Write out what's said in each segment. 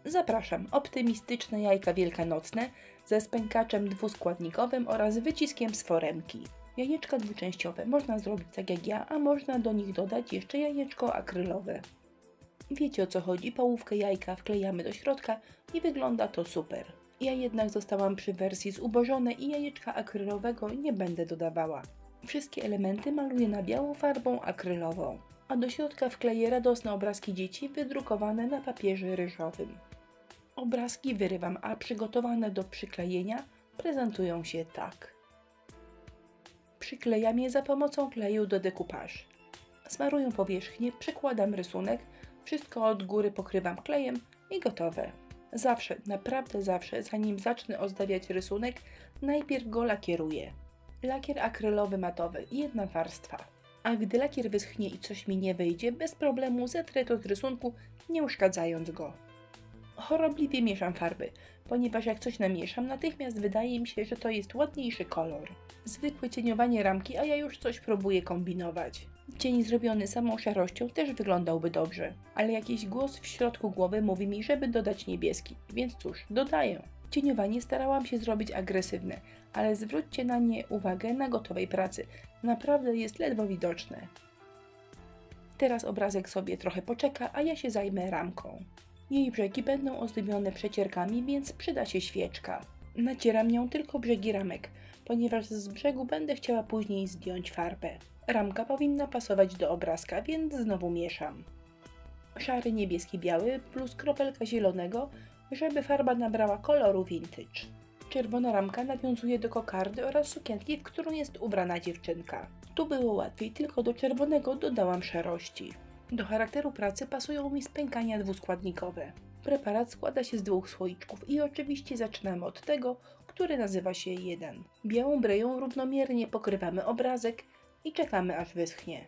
Zapraszam, optymistyczne jajka wielkanocne ze spękaczem dwuskładnikowym oraz wyciskiem z foremki. Jajeczka dwuczęściowe można zrobić tak jak ja, a można do nich dodać jeszcze jajeczko akrylowe. Wiecie o co chodzi, połówkę jajka wklejamy do środka i wygląda to super. Ja jednak zostałam przy wersji zubożonej i jajeczka akrylowego nie będę dodawała. Wszystkie elementy maluję na białą farbą akrylową, a do środka wkleję radosne obrazki dzieci wydrukowane na papierze ryżowym. Obrazki wyrywam, a przygotowane do przyklejenia prezentują się tak. Przyklejam je za pomocą kleju do decoupage. Smaruję powierzchnię, przykładam rysunek, wszystko od góry pokrywam klejem i gotowe. Zawsze, naprawdę zawsze, zanim zacznę ozdabiać rysunek, najpierw go lakieruję. Lakier akrylowy matowy, jedna warstwa. A gdy lakier wyschnie i coś mi nie wyjdzie, bez problemu zetrę to z rysunku, nie uszkadzając go. Chorobliwie mieszam farby, ponieważ jak coś namieszam, natychmiast wydaje mi się, że to jest ładniejszy kolor. Zwykłe cieniowanie ramki, a ja już coś próbuję kombinować. Cień zrobiony samą szarością też wyglądałby dobrze, ale jakiś głos w środku głowy mówi mi, żeby dodać niebieski, więc cóż, dodaję. Cieniowanie starałam się zrobić agresywne, ale zwróćcie na nie uwagę na gotowej pracy. Naprawdę jest ledwo widoczne. Teraz obrazek sobie trochę poczeka, a ja się zajmę ramką. Jej brzegi będą ozdobione przecierkami, więc przyda się świeczka. Nacieram nią tylko brzegi ramek, ponieważ z brzegu będę chciała później zdjąć farbę. Ramka powinna pasować do obrazka, więc znowu mieszam. Szary, niebieski, biały plus kropelka zielonego, żeby farba nabrała koloru vintage. Czerwona ramka nawiązuje do kokardy oraz sukienki, w którą jest ubrana dziewczynka. Tu było łatwiej, tylko do czerwonego dodałam szarości. Do charakteru pracy pasują mi spękania dwuskładnikowe. Preparat składa się z 2 słoiczków i oczywiście zaczynamy od tego, który nazywa się 1. Białą breją równomiernie pokrywamy obrazek i czekamy aż wyschnie.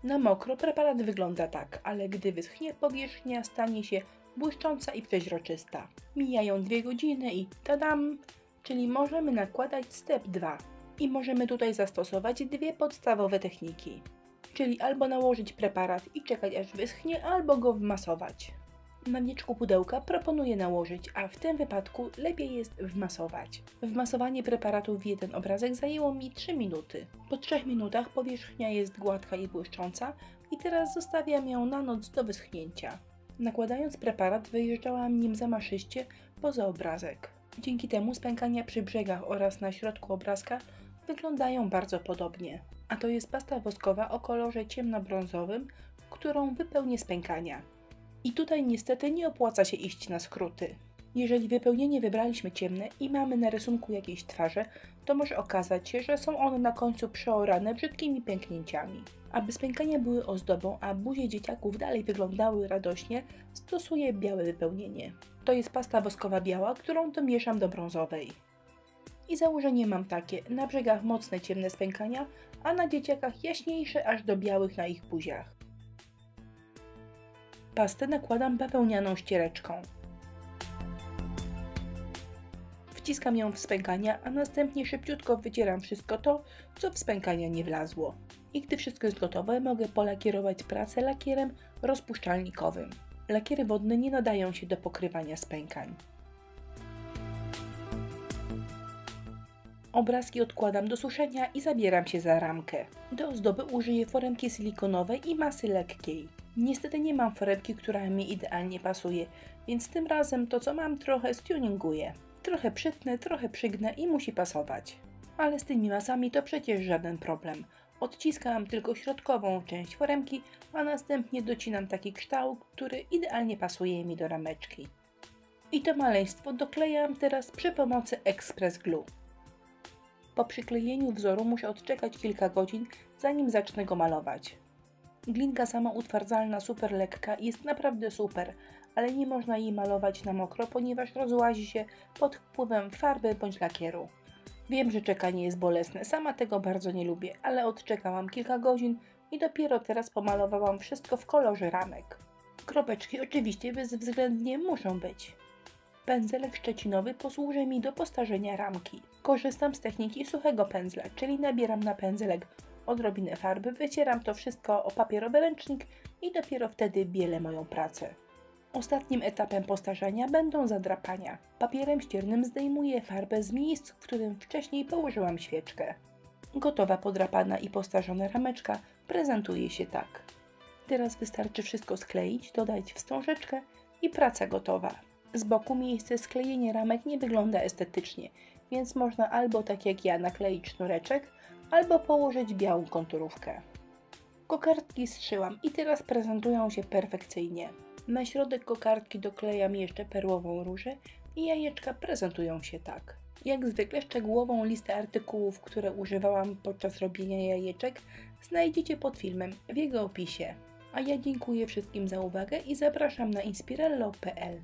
Na mokro preparat wygląda tak, ale gdy wyschnie, powierzchnia stanie się błyszcząca i przeźroczysta. Mijają 2 godziny i tadam! Czyli możemy nakładać step 2. I możemy tutaj zastosować 2 podstawowe techniki. Czyli albo nałożyć preparat i czekać aż wyschnie, albo go wmasować. Na wierzchu pudełka proponuję nałożyć, a w tym wypadku lepiej jest wmasować. Wmasowanie preparatu w jeden obrazek zajęło mi 3 minuty. Po 3 minutach powierzchnia jest gładka i błyszcząca i teraz zostawiam ją na noc do wyschnięcia. Nakładając preparat wyjeżdżałam nim zamaszyście poza obrazek. Dzięki temu spękania przy brzegach oraz na środku obrazka wyglądają bardzo podobnie. A to jest pasta woskowa o kolorze ciemnobrązowym, którą wypełnię spękania. I tutaj niestety nie opłaca się iść na skróty. Jeżeli wypełnienie wybraliśmy ciemne i mamy na rysunku jakieś twarze, to może okazać się, że są one na końcu przeorane brzydkimi pęknięciami. Aby spękania były ozdobą, a buzie dzieciaków dalej wyglądały radośnie, stosuję białe wypełnienie. To jest pasta woskowa biała, którą domieszam do brązowej. I założenie mam takie, na brzegach mocne ciemne spękania, a na dzieciakach jaśniejsze aż do białych na ich buziach. Pastę nakładam bawełnianą ściereczką. Wciskam ją w spękania, a następnie szybciutko wycieram wszystko to, co w spękania nie wlazło. I gdy wszystko jest gotowe, mogę polakierować pracę lakierem rozpuszczalnikowym. Lakiery wodne nie nadają się do pokrywania spękań. Obrazki odkładam do suszenia i zabieram się za ramkę. Do ozdoby użyję foremki silikonowej i masy lekkiej. Niestety nie mam foremki, która mi idealnie pasuje, więc tym razem to co mam trochę stuninguję. Trochę przytnę, trochę przygnę i musi pasować. Ale z tymi masami to przecież żaden problem. Odciskam tylko środkową część foremki, a następnie docinam taki kształt, który idealnie pasuje mi do rameczki. I to maleństwo doklejam teraz przy pomocy Express Glue. Po przyklejeniu wzoru muszę odczekać kilka godzin, zanim zacznę go malować. Glinka samoutwardzalna super lekka jest naprawdę super, ale nie można jej malować na mokro, ponieważ rozłazi się pod wpływem farby bądź lakieru. Wiem, że czekanie jest bolesne, sama tego bardzo nie lubię, ale odczekałam kilka godzin i dopiero teraz pomalowałam wszystko w kolorze ramek. Kropeczki oczywiście bezwzględnie muszą być. Pędzelek szczecinowy posłuży mi do postarzenia ramki. Korzystam z techniki suchego pędzla, czyli nabieram na pędzelek odrobinę farby, wycieram to wszystko o papierowy ręcznik i dopiero wtedy bielę moją pracę. Ostatnim etapem postarzania będą zadrapania. Papierem ściernym zdejmuję farbę z miejsc, w którym wcześniej położyłam świeczkę. Gotowa podrapana i postarzona rameczka prezentuje się tak. Teraz wystarczy wszystko skleić, dodać wstążeczkę i praca gotowa. Z boku miejsce sklejenia ramek nie wygląda estetycznie, więc można albo tak jak ja nakleić sznureczek, albo położyć białą konturówkę. Kokardki zszyłam i teraz prezentują się perfekcyjnie. Na środek kokardki doklejam jeszcze perłową różę i jajeczka prezentują się tak. Jak zwykle szczegółową listę artykułów, które używałam podczas robienia jajeczek, znajdziecie pod filmem w jego opisie. A ja dziękuję wszystkim za uwagę i zapraszam na inspirello.pl.